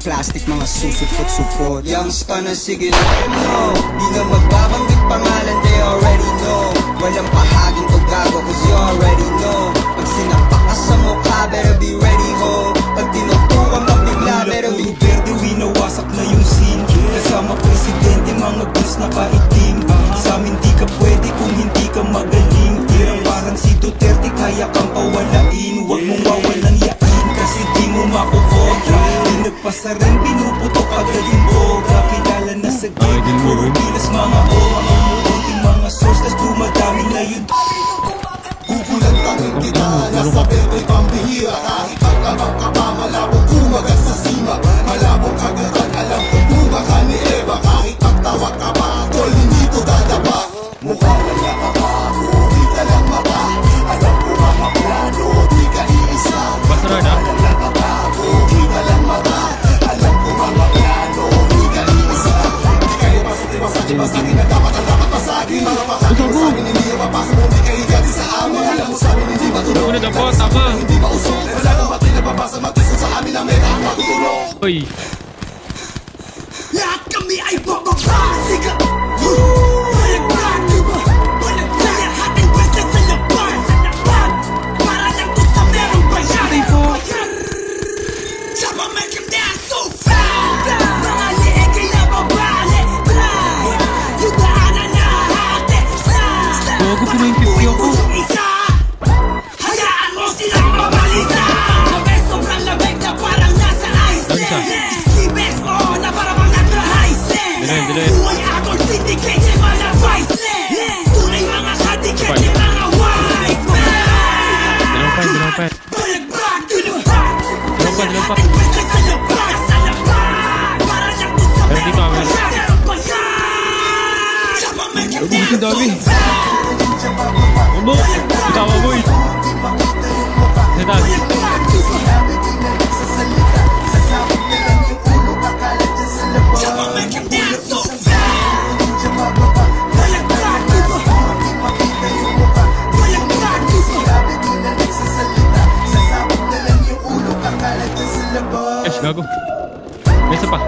plastic, mga susupot-supot. Youngsta na sige let know, di na magbabanggit pangalan, they already know. Walang pahaging o gago cause you already know. Pag sinapak ka sa mukha, better be ready ho. Pag tinutukan mabigla, better be verde, winawasak na yung scene. Kasama presidente, mga guns na kaitim. Sa amin di ka pwede kung hindi ka magaling. Tira parang si Duterte, kaya kang pawalain. Huwag mong wawalang yain kasi di mo makukontra. Di nagpasa rin, pinuputok agad yung boga. Kilala na sa game, puro bilas mga owa. Umuunting mga source, tas dumadami na yun. Gugulantangin kita, nasa berto'y pambihira. Kahit pagkabang ka pa, malabong kumagat sa sima. Malabong kagatan, alam ko bunga ka ni Eva. Kahit pagtawag ka pa, tol, hindi to dadapa. Mukha lang nakakago, di ka lang mata. Alam ko mga plano, di ka iisa. Mukha lang nakakago, di ka lang mata. Alam ko mga plano, di ka iisa. Di ka ibasa-ibasa-ibasagin na dapat ang dapat pasagin. Mga pakagin mo sa'min, hindi yung mapasa mo, di ka higati sa amin. Alam mo sa'min, hindi matulog. Hindi mausok, wala kang matay na babasa, matisa sa amin ang meta ang matulog. Lahat kami ay bababa, siga. Balagbaag, diba? Balagbaag, lahat ang basta sa labas. Para lang to sa merong bayan. Sama make him dance so fast. Mga liig ay nababali. Yung daanan na hati. Bago ko na yung 50 ako. Hayaan mo silang mabalisa. Sabay sobrang lamig na parang nasa Iceland. Skibes mo na parang buhay akong syndicate, mga vice-land. Tunay mga hadicate, mga wise man. Balagbag, duluhan. Lahat ang basta sa labas. Para lang to sa merong bayan. Sama make him dance so fast. Ikawa boy. Sama make him dance so fast. Gago. May isa pa.